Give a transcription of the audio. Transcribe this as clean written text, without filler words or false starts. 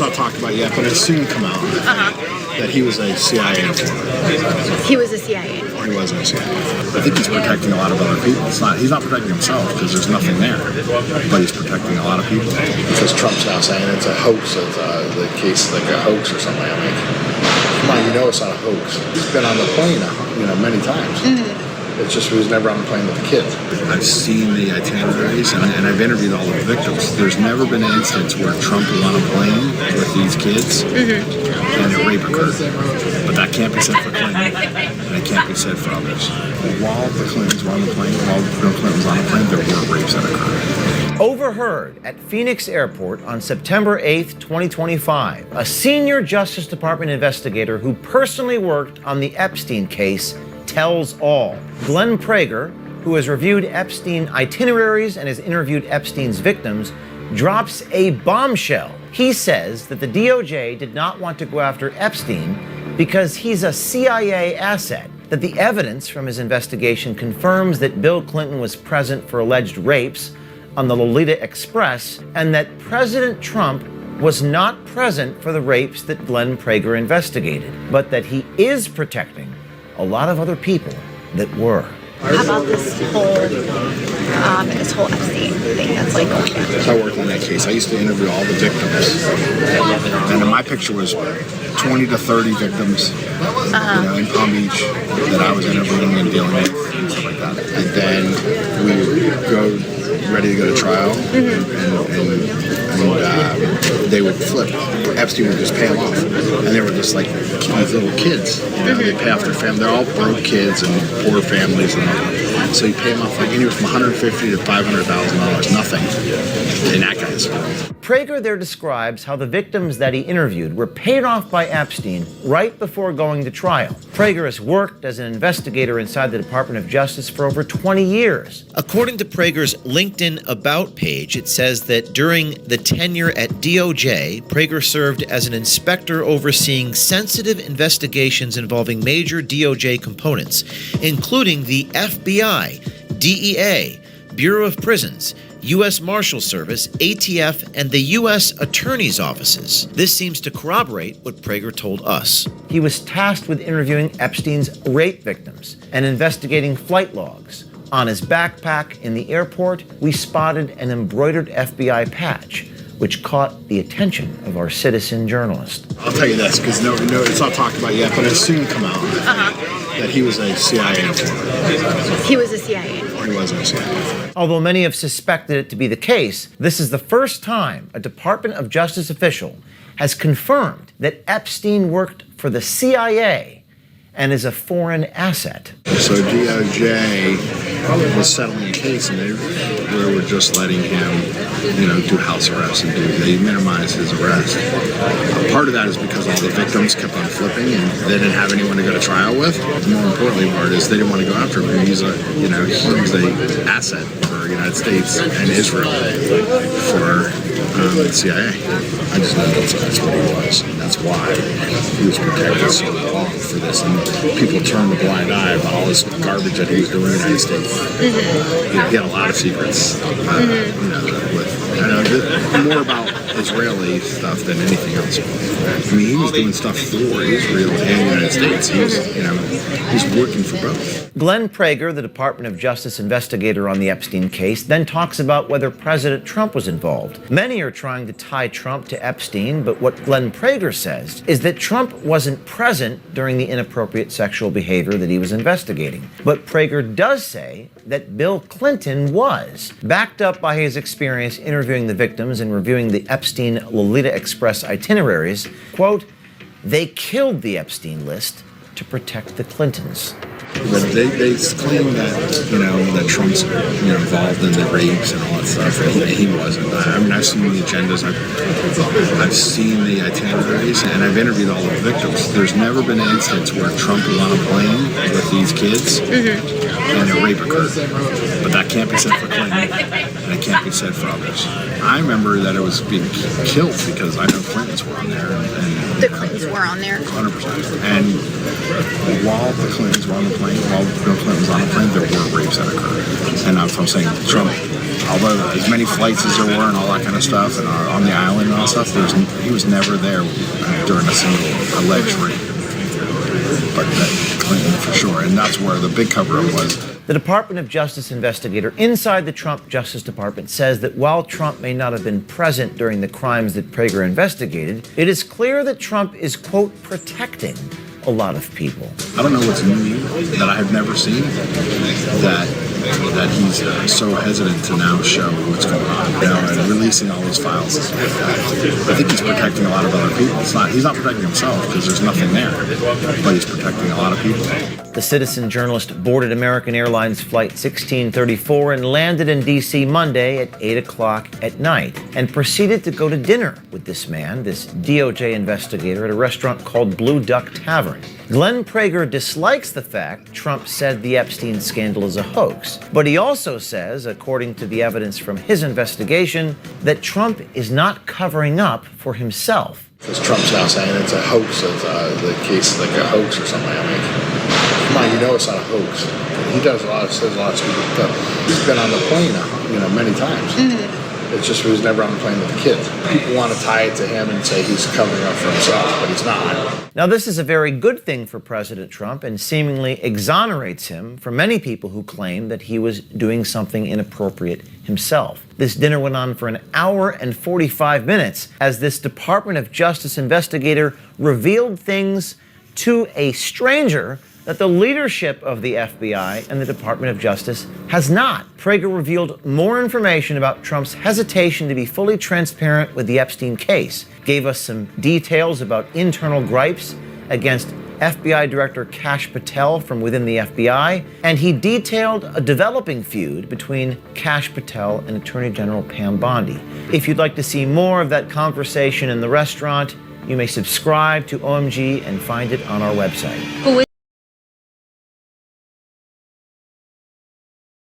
not talked about yet, but it'll soon come out that he was a CIA informant. He was a CIA informant. He wasn't a CIA. I think he's protecting a lot of other people. He's not protecting himself because there's nothing there, but he's protecting a lot of people. Because Trump's now saying it's a hoax, the case is like a hoax or something. I'm like, come on, you know it's not a hoax. He's been on the plane, many times. It's just he was never on the plane with the kids. I've seen the itineraries and I've interviewed all of the victims. There's never been an instance where Trump was on a plane with these kids and a rape occurred. But that can't be said for Clinton, and it can't be said for others. While the Clintons were on the plane, while Bill Clinton was on the plane, there were rapes that occurred. Overheard at Phoenix Airport on September 8th, 2025, a senior Justice Department investigator who personally worked on the Epstein case tells all. Glenn Prager, who has reviewed Epstein itineraries and has interviewed Epstein's victims, drops a bombshell. He says that the DOJ did not want to go after Epstein because he's a CIA asset, that the evidence from his investigation confirms that Bill Clinton was present for alleged rapes on the Lolita Express, and that President Trump was not present for the rapes that Glenn Prager investigated, but that he is protecting a lot of other people that were. How about this whole Epstein thing that's like going on? So I worked on that case. I used to interview all the victims, and my picture was 20 to 30 victims, in Palm Beach that I was interviewing and dealing with and stuff like that. And then we would go ready to go to trial, and they would flip. Epstein would just pay them off, and they were just like these little kids. They pay off their family. They're all broke kids and poor families, and so you pay them off like anywhere from $150,000 to $500,000, nothing in that guy's world. Prager there describes how the victims that he interviewed were paid off by Epstein right before going to trial. Prager has worked as an investigator inside the Department of Justice for over 20 years. According to Prager's LinkedIn About page, it says that during the tenure at DOJ, Prager served as an inspector overseeing sensitive investigations involving major DOJ components, including the FBI, DEA, Bureau of Prisons, U.S. Marshal Service, ATF, and the U.S. Attorney's offices. This seems to corroborate what Prager told us. He was tasked with interviewing Epstein's rape victims and investigating flight logs. On his backpack in the airport, we spotted an embroidered FBI patch, which caught the attention of our citizen journalist. I'll tell you this, because no, it's not talked about yet, but it'll soon come out that he was a CIA informant. He was a CIA informant. He wasn't a CIA informant. Although many have suspected it to be the case, this is the first time a Department of Justice official has confirmed that Epstein worked for the CIA and is a foreign asset. So DOJ was settling the case, and they were just letting him, do house arrest, and they minimized his arrest. Part of that is because all the victims kept on flipping, and they didn't have anyone to go to trial with. The more importantly part is they didn't want to go after him. He's a asset for the United States and Israel for the CIA. I just know that's what he was, and that's why he was protected so long for this. And people turned a blind eye about all this garbage that he was doing in the United States. He had a lot of secrets. More about Israeli stuff than anything else. I mean, he was doing stuff for Israel and the United States. He's working for both. Glenn Prager, the Department of Justice investigator on the Epstein case, then talks about whether President Trump was involved. Many are trying to tie Trump to Epstein, but what Glenn Prager says is that Trump wasn't present during the inappropriate sexual behavior that he was investigating. But Prager does say that Bill Clinton was, backed up by his experience interviewing the victims and reviewing the Epstein Lolita Express itineraries. Quote, "They killed the Epstein list to protect the Clintons." But they claim that Trump's involved in the rapes and all that stuff, and he wasn't. I mean, I've seen the agendas, I've seen the itineraries, and I've interviewed all the victims. There's never been an instance where Trump was on a plane with these kids and a rape occurred. But that can't be said for Clinton, and it can't be said for others. I remember that it was being killed because I know Clintons were on there. And The Clintons were on there. 100%. And while the Clintons were on the plane, while Bill Clinton was on the plane, there were rapes that occurred. And I'm saying Trump Although as many flights as there were and all that kind of stuff, and on the island and all that stuff, he was never there during a single alleged raid. But Clinton for sure, and that's where the big cover-up was. The Department of Justice investigator inside the Trump Justice Department says that while Trump may not have been present during the crimes that Prager investigated, it is clear that Trump is, quote, protecting a lot of people. I don't know what's new that I have never seen that he's so hesitant to now show what's going on, and releasing all those files. I think he's protecting a lot of other people. He's not protecting himself because there's nothing there, but he's protecting a lot of people. The Citizen journalist boarded American Airlines Flight 1634 and landed in D.C. Monday at 8 o'clock at night and proceeded to go to dinner with this man, this DOJ investigator, at a restaurant called Blue Duck Tavern. Glenn Prager dislikes the fact Trump said the Epstein scandal is a hoax, but he also says, according to the evidence from his investigation, that Trump is not covering up for himself. Because Trump's now saying it's a hoax, the case is like a hoax or something. I mean, come on, you know it's not a hoax. He says a lot of stupid stuff. He's been on the plane, many times. Mm-hmm. It's just he was never on the plane with the kids. People want to tie it to him and say he's covering up for himself, but he's not. Now, this is a very good thing for President Trump and seemingly exonerates him from many people who claim that he was doing something inappropriate himself. This dinner went on for an hour and 45 minutes as this Department of Justice investigator revealed things to a stranger that the leadership of the FBI and the Department of Justice has not. Prager revealed more information about Trump's hesitation to be fully transparent with the Epstein case, gave us some details about internal gripes against FBI Director Kash Patel from within the FBI, and he detailed a developing feud between Kash Patel and Attorney General Pam Bondi. If you'd like to see more of that conversation in the restaurant, you may subscribe to OMG and find it on our website.